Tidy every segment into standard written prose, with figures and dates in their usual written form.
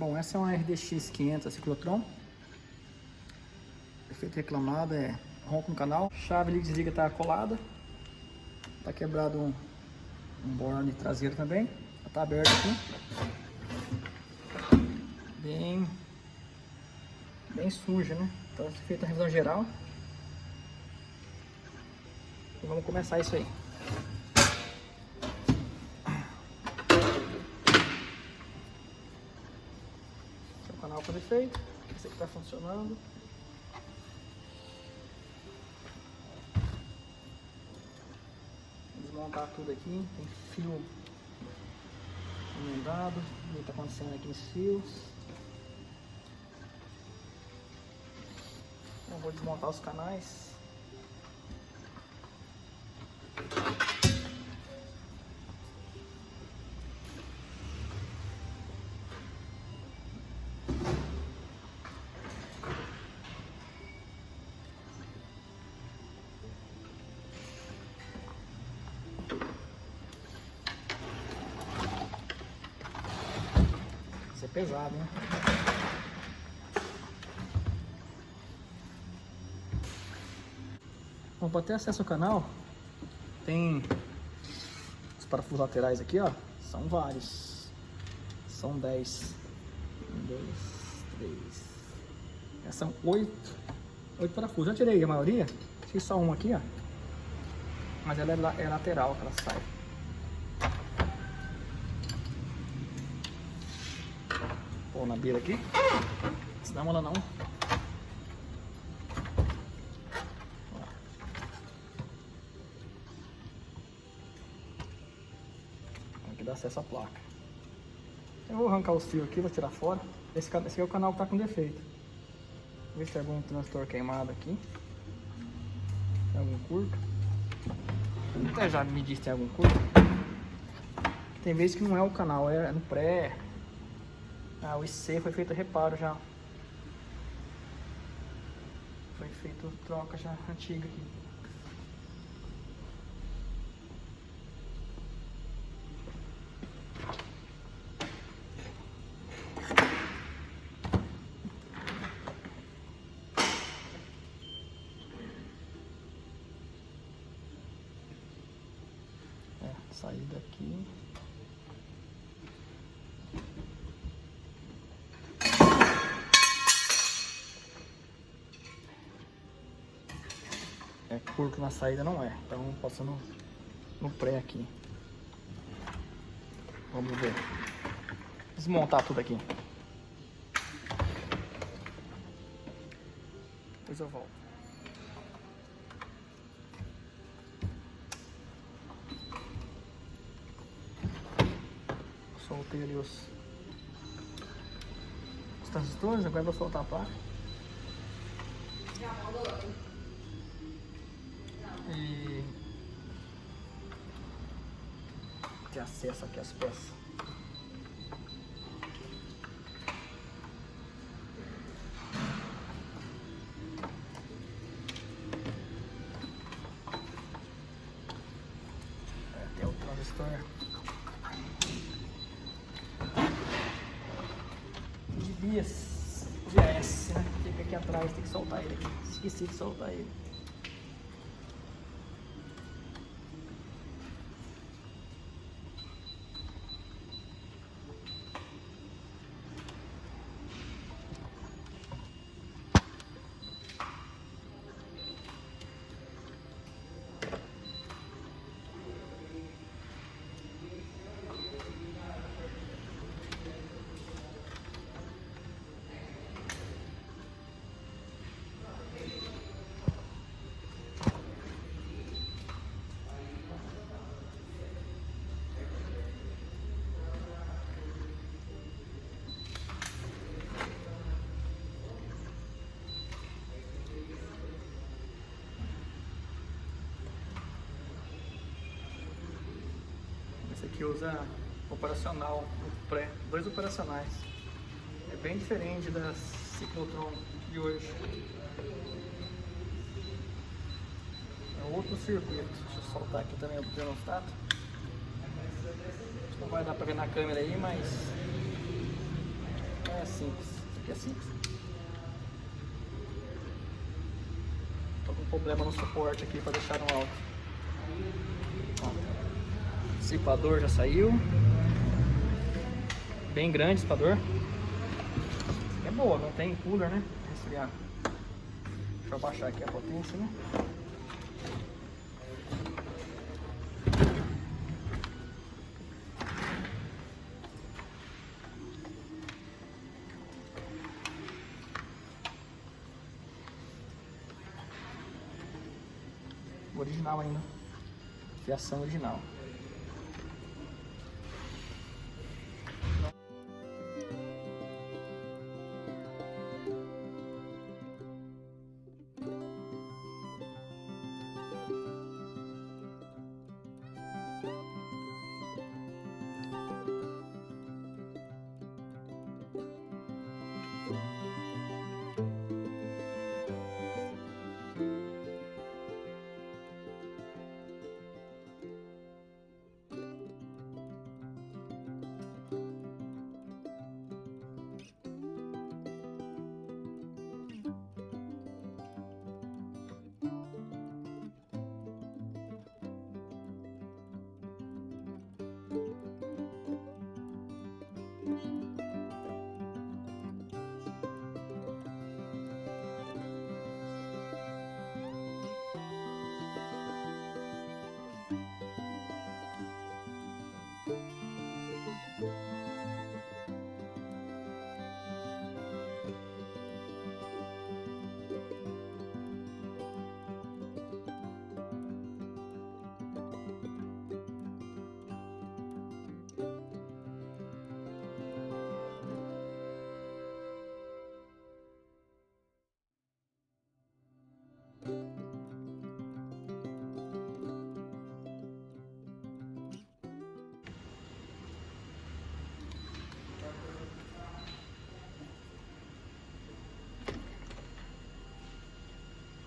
Bom, essa é uma RDX 500 ciclotron. Efeito reclamado é ronco no canal. Chave liga e desliga tá colada. Tá quebrado um borne traseiro também. Tá aberto aqui. Bem suja, né? Então, feita a revisão geral. E vamos começar isso aí. Esse é o canal com defeito. Esse aqui tá funcionando. Vou desmontar tudo aqui. Tem fio emendado. O que tá acontecendo aqui nos fios. Eu vou desmontar os canais. Isso é pesado, hein? Bom, para ter acesso ao canal, tem os parafusos laterais aqui, ó. São vários. São 10. 1, 2, 3. São 8 parafusos. Já tirei a maioria. Tirei só um aqui, ó. Mas ela é lateral que ela sai. Pô, na beira aqui. Se dá mola não. Aqui dá acesso à placa. Eu vou arrancar os fios aqui, vou tirar fora. Esse aqui é o canal que tá com defeito. Ver se tem algum transistor queimado aqui. Tem algum curto. Até já me disse se tem algum curto. Tem vezes que não é o canal, é no pré. Ah, o IC foi feito reparo já. Foi feito troca já antiga aqui. Sair daqui. É curto na saída, não é. Então passando no pré aqui. Vamos ver. Desmontar tudo aqui. Depois eu volto. Soltei ali os transistores, agora vou soltar a placa. E ter acesso aqui às peças. Tem o transistor de bias né? Fica aqui atrás, tem que soltar ele aqui. Esqueci de soltar ele. Esse aqui usa operacional, pré, 2 operacionais. É bem diferente das ciclotron de hoje. É outro circuito. Deixa eu soltar aqui também o termostato. Não vai dar pra ver na câmera aí, mas é simples. Isso aqui é simples. Tô com problema no suporte aqui para deixar no alto. Ó, dissipador já saiu. Bem grande o dissipador. É boa, não tem cooler, né? Resfriar. Deixa eu abaixar aqui a potência, né? Original ainda. Fiação original.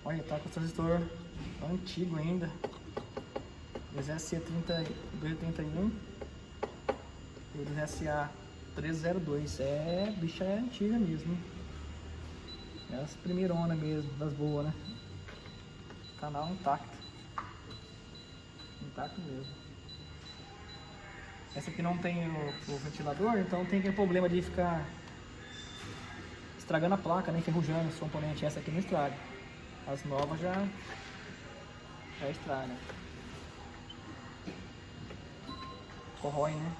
Olha, tá com o transistor antigo ainda. Os SC231 e os SA302. Bicha é antiga mesmo. É as primeironas mesmo, das boas, né? Canal intacto. Intacto mesmo. Essa aqui não tem o ventilador, então tem aquele problema de ficar estragando a placa, né? Enferrujando os componentes. Essa aqui não estraga. As novas já estragam. Corrói, né?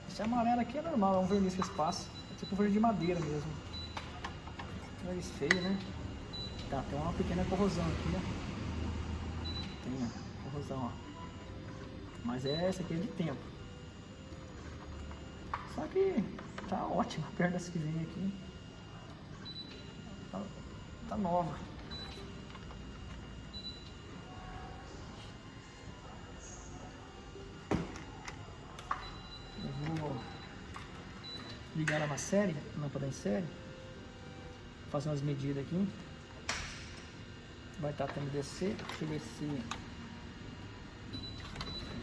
Esse amarelo aqui é normal, é um verniz que passa. É tipo verniz de madeira mesmo. Verniz feio, né? Tá, tem uma pequena corrosão aqui, ó. Tem uma corrosão, ó. Mas essa aqui é de tempo. Só que tá ótima, perto dessa que vem aqui. Tá nova. Ligar ela na série, lâmpada em série, fazer umas medidas aqui. Vai estar tendo descer. Deixa eu ver se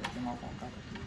vai ter mau contato aqui.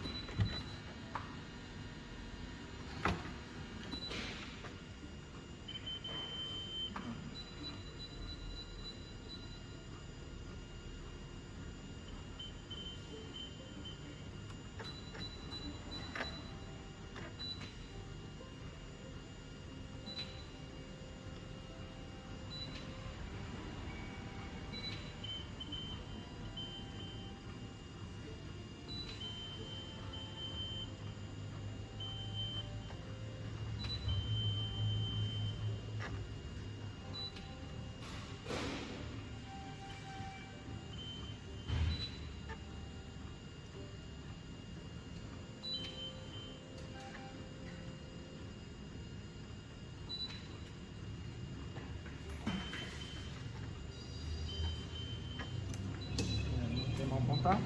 Tá?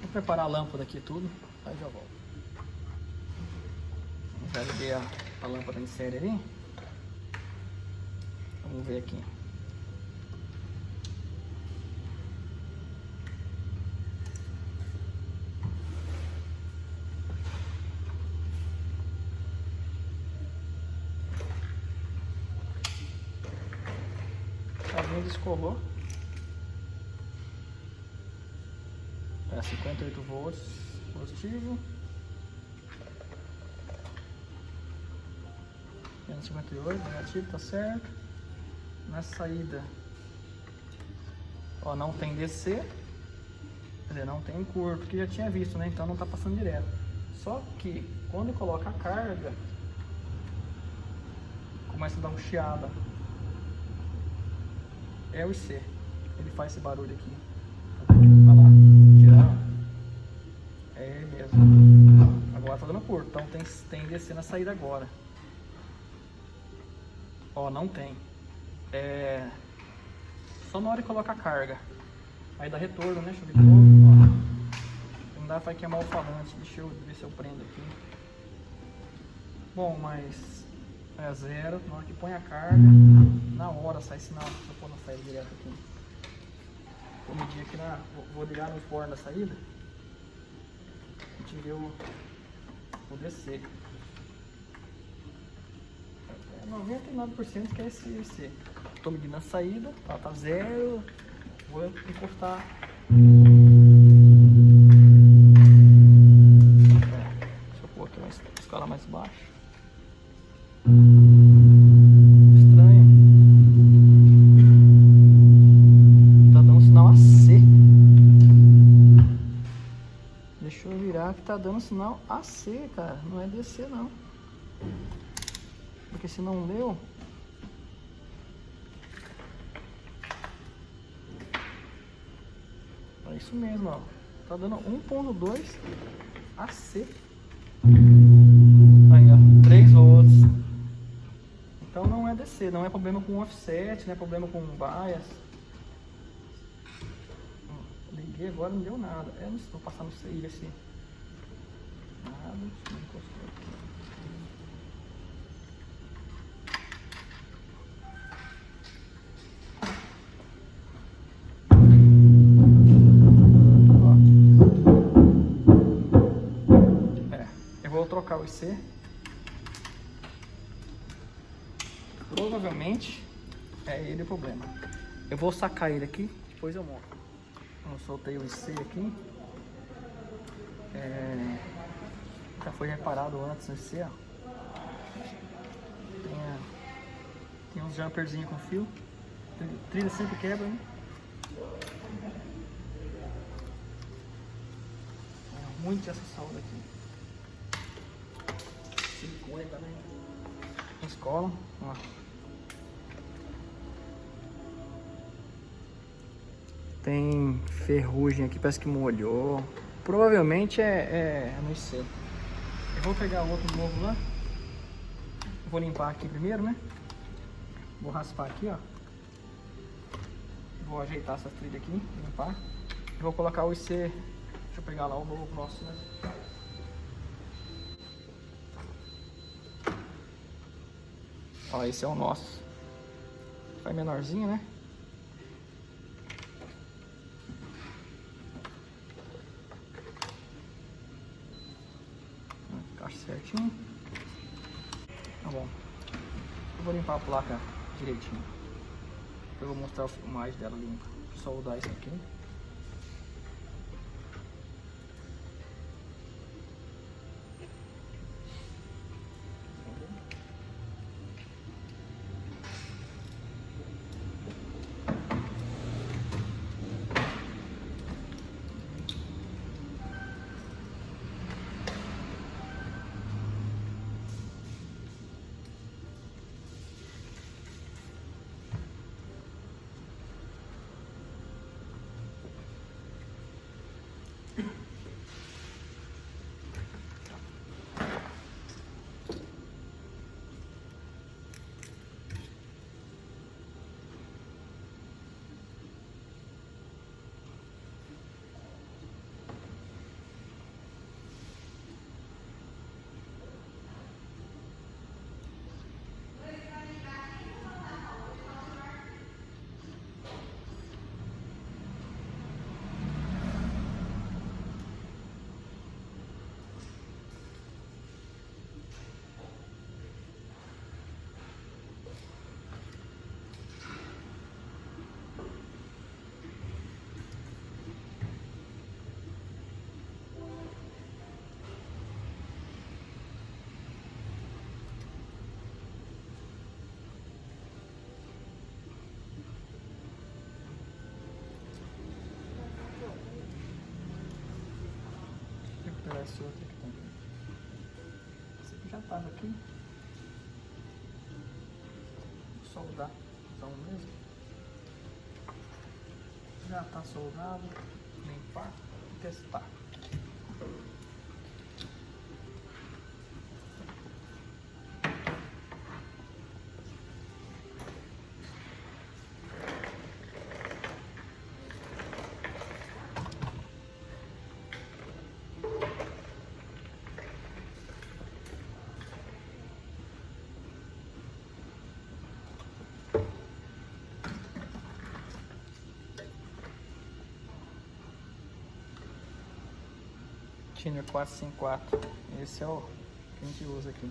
Vou preparar a lâmpada aqui tudo, aí já volto. Já liguei a lâmpada em série ali. Vamos ver aqui. descolou. É 58 volts positivo. 558 negativo, tá certo. Na saída, ó, não tem DC, quer dizer, não tem curto, que já tinha visto, né? Então não tá passando direto. Só que quando coloca a carga, começa a dar um chiado. É o IC, ele faz esse barulho aqui. Olha lá, tirar. É ele mesmo. Agora tá dando curto, então tem DC na saída agora. Ó, não tem. Só na hora que coloca a carga. Aí dá retorno, né? Deixa eu ver de novo. Ó. Não dá pra queimar o falante. Deixa eu ver se eu prendo aqui. Bom, mas é zero. Na hora que põe a carga, na hora sai sinal. Deixa eu pôr na saída direto aqui. Vou medir aqui vou ligar no forno da saída. A gente vê o DC. 99% que é esse IC. Estou medindo a saída, tá zero. Vou encostar. Deixa eu pôr aqui uma escala mais baixa. Estranho. Tá dando sinal AC. Deixa eu virar que tá dando sinal AC, cara. Não é DC não. Porque se não deu, é isso mesmo, ó. Tá dando 1.2 AC. Aí, ó, 3 volts. Então não é DC, não é problema com offset, não é problema com bias. Liguei agora, não deu nada. Não estou passando save assim. Nada, não encostou aqui. Trocar o IC. Provavelmente é ele o problema. Eu vou sacar ele aqui, depois eu mostro. Eu soltei o IC aqui. Já foi reparado antes o IC, ó. Tem uns jumperzinhos com fio. Trilha sempre quebra, né? Muito essa solda aqui. Silicone também. Escola, ó. Tem ferrugem aqui, parece que molhou. Provavelmente é no IC. Eu vou pegar o outro novo lá. Vou limpar aqui primeiro, né? Vou raspar aqui, ó. Vou ajeitar essa trilha aqui, limpar. E vou colocar o IC. Deixa eu pegar lá o novo nosso, né? Ó, esse é o nosso. Vai menorzinho, né? Encaixa certinho. Tá bom. Eu vou limpar a placa direitinho. Eu vou mostrar o filmagem dela limpa. Soldar isso aqui. Aparece outro aqui também. Esse aqui já tava aqui. Vou soldar. Então mesmo. Já tá soldado. Limpar e testar. Thinner 454. Esse é o que a gente usa aqui.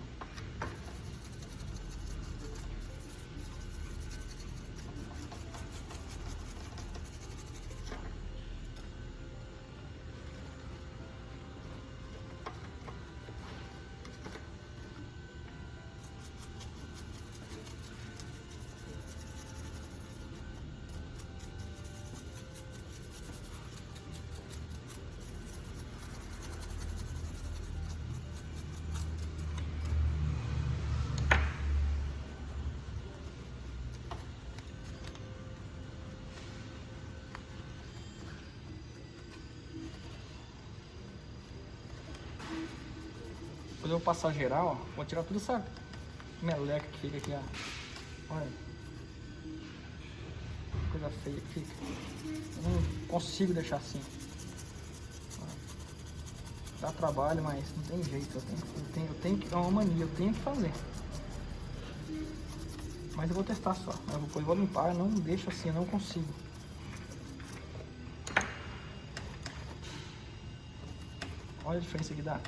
Depois eu vou passar geral, ó. Vou tirar tudo essa meleca que fica aqui, ó. Olha. Coisa feia que fica. Eu não consigo deixar assim. Dá trabalho, mas não tem jeito. Eu tenho que. É uma mania, eu tenho que fazer. Mas eu vou testar só. Depois eu vou limpar, eu não deixo assim, eu não consigo. Olha a diferença que dá.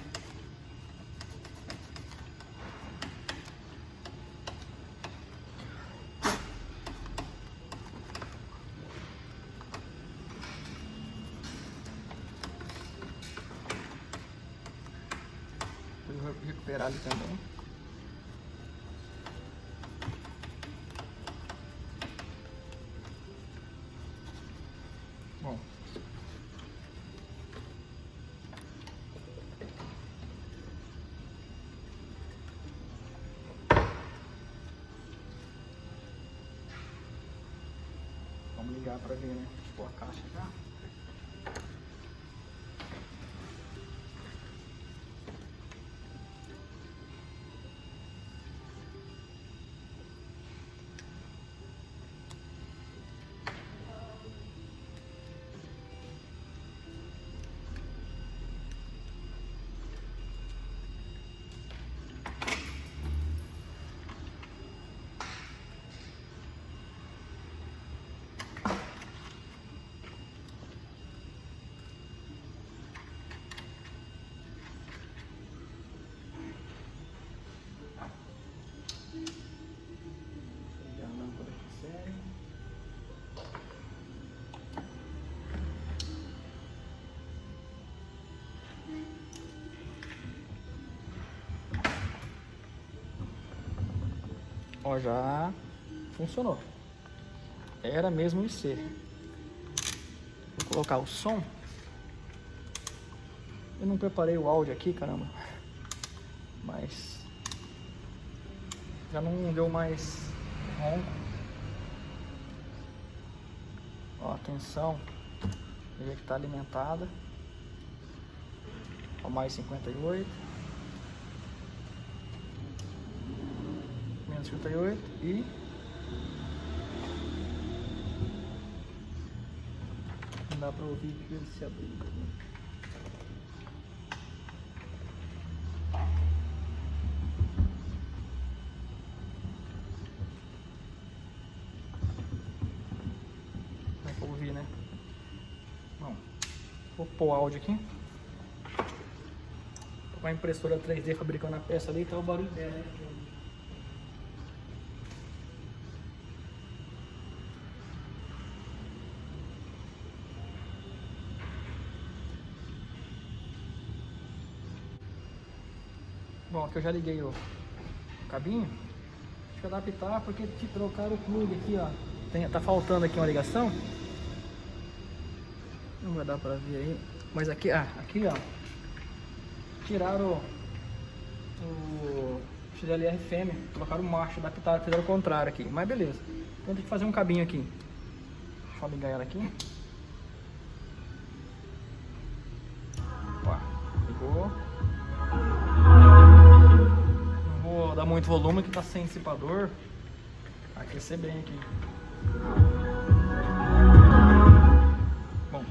Vou recuperar ali também. Bom. Vamos ligar para ver, né? Pôr a caixa já. Ó, já funcionou. Era mesmo IC. Vou colocar o som. Eu não preparei o áudio aqui, caramba. Mas já não deu mais ronco. Ó, atenção. Veja que está alimentada. Ó, mais 58. Menos 58 e não dá para ouvir que ele se abriu. Dá para ouvir, né? Bom, vou pôr o áudio aqui. Tô com a impressora 3D fabricando a peça ali, então o barulho dela, né? Bom, aqui eu já liguei o cabinho. Deixa eu adaptar porque te trocaram o plug aqui, ó. Tá faltando aqui uma ligação. Não vai dar pra ver aí. Mas aqui, aqui ó. tiraram o XLR fêmea, colocaram o macho, adaptaram, fizeram o contrário aqui, mas beleza. Então tem que fazer um cabinho aqui. Deixa eu ligar ela aqui. Opa, ligou. Não vou dar muito volume que tá sem dissipador. Vai aquecer bem aqui. Bom,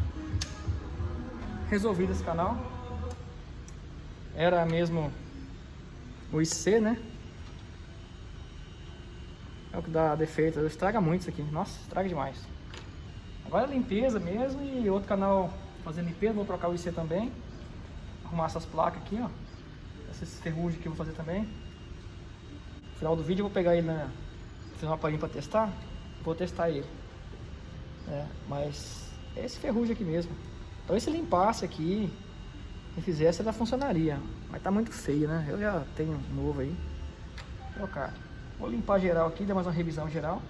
resolvido esse canal. Era mesmo o IC, né? É o que dá defeito, estraga muito isso aqui. Nossa, estraga demais. Agora é limpeza mesmo e outro canal fazendo limpeza, vou trocar o IC também. Arrumar essas placas aqui, ó. Essas ferrugens que eu vou fazer também. No final do vídeo eu vou pegar ele na... Fiz um aparelho para testar. Vou testar ele. Mas é esse ferrugem aqui mesmo. Talvez se limpasse aqui, se fizesse, ela funcionaria. Mas tá muito feio, né? Eu já tenho um novo aí. Vou trocar. Vou limpar geral aqui, dar mais uma revisão geral.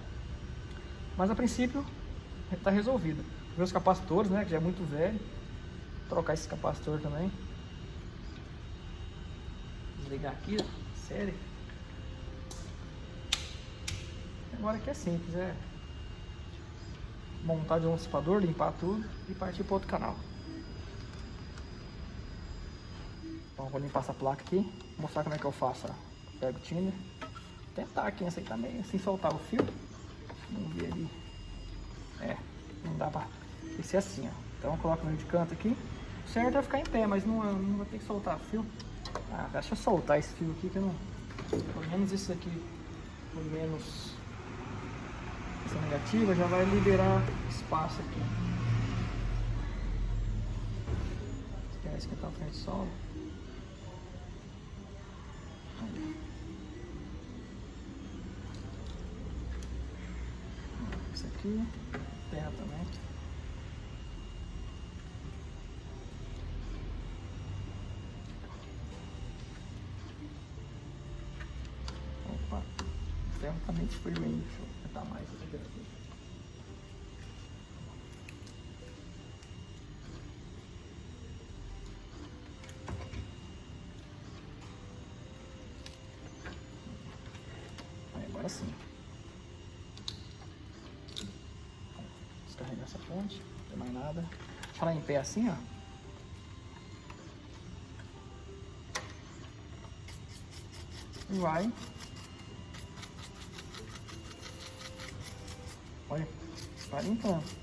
Mas a princípio tá resolvido. Ver os capacitores, né? Que já é muito velho. Vou trocar esse capacitor também. Desligar aqui, sério. Agora aqui é simples, é montar de um dissipador, limpar tudo e partir para outro canal. Então vou limpar essa placa aqui, mostrar como é que eu faço. Ó. Pego o thinner, tentar aqui nessa aí também, sem soltar o fio. Vamos ver ali. Não dá pra ser assim, ó. Então eu coloco no meio de canto aqui. O certo é ficar em pé, mas não vai ter que soltar o fio. Deixa eu soltar esse fio aqui que eu não... Pelo menos isso aqui, pelo menos essa negativa já vai liberar espaço aqui. Quer esquentar a frente solo. Esse aqui, terra também. Opa, o ferro tá bem frio ainda, deixa eu apertar mais a temperatura. Agora sim. Descarregar essa fonte, não tem mais nada. Deixa ela em pé assim, ó. E vai. Olha, vai limpando.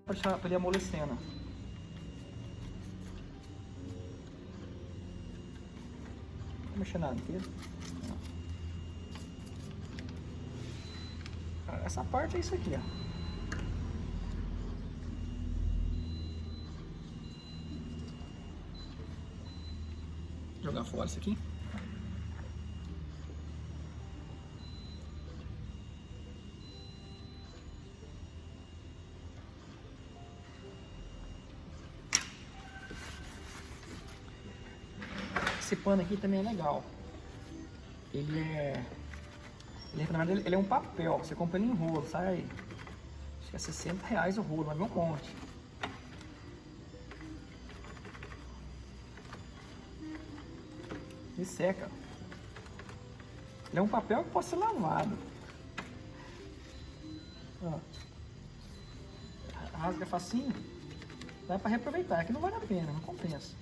Pra deixar ele amolecendo. Vou mexer nada inteiro. Essa parte é isso aqui, ó. Jogar fora isso aqui. Esse pano aqui também é legal. Ele é um papel. Você compra ele em rolo, sai? Acho que é R$60 o rolo, mas vem um monte. E seca. Ele é um papel que pode ser lavado. Ó. Rasga facinho. Dá para reaproveitar. Aqui não vale a pena, não compensa.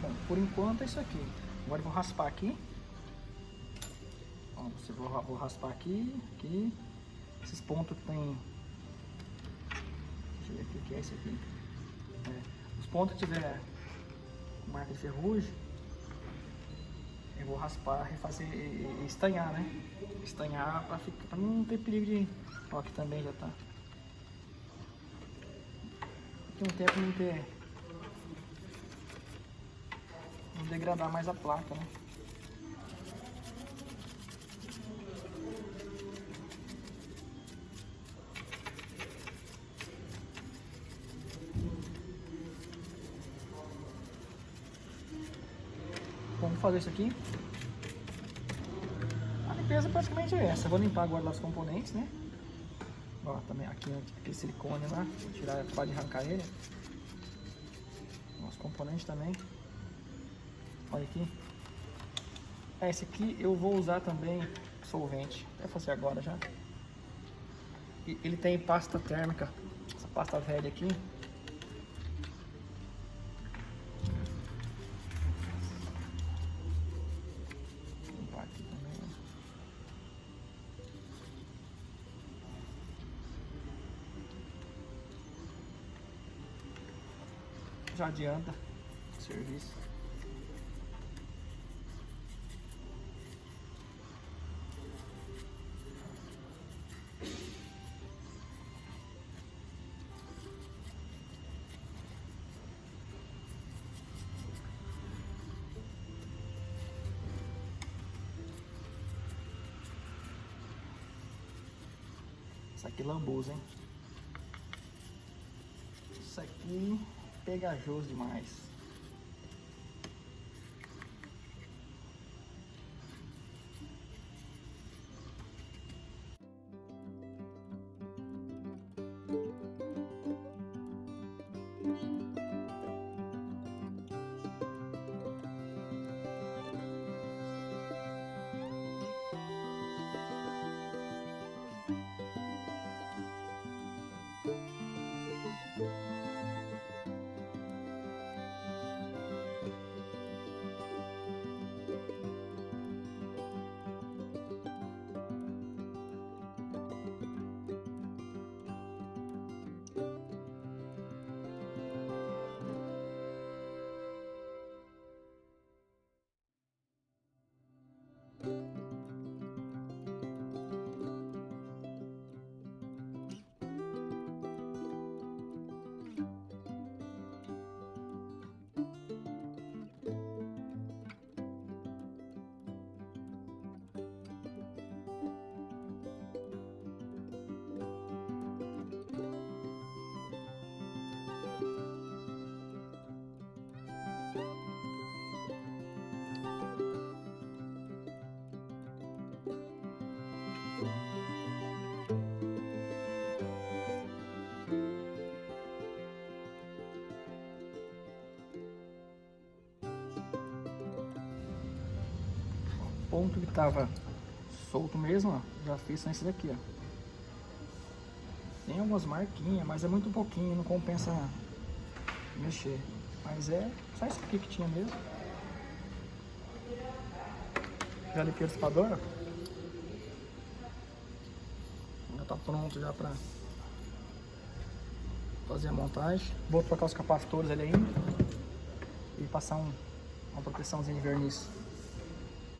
Bom, por enquanto é isso aqui. Agora eu vou raspar aqui. Ó, vou raspar aqui, aqui. Esses pontos que tem... Deixa eu ver o que é isso aqui. Os pontos que tiver com marca de ferrugem, eu vou raspar, refazer e estanhar, né? Estanhar pra não ter perigo de... Ó, aqui também já tá. Aqui um tempo não degradar mais a placa, né? Vamos fazer isso aqui. A limpeza praticamente é essa. Eu vou limpar agora os componentes, né? Ó, também aqui aquele silicone lá. Vou tirar, pode arrancar ele. Os componentes também. Olha aqui. Esse aqui eu vou usar também solvente. Até fazer agora já. E ele tem pasta térmica. Essa pasta velha aqui. Vou limpar aqui também. Já adianta o serviço. Isso aqui lambuza, hein? Isso aqui pegajoso demais. ponto que tava solto mesmo, ó, já fiz nesse daqui, ó. Tem algumas marquinhas, mas é muito pouquinho, não compensa mexer. Mas é só isso aqui que tinha mesmo. Já limpei o dissipador, ó. Já tá pronto já pra fazer a montagem. Vou trocar os capacitores ali ainda e passar uma proteçãozinha de verniz.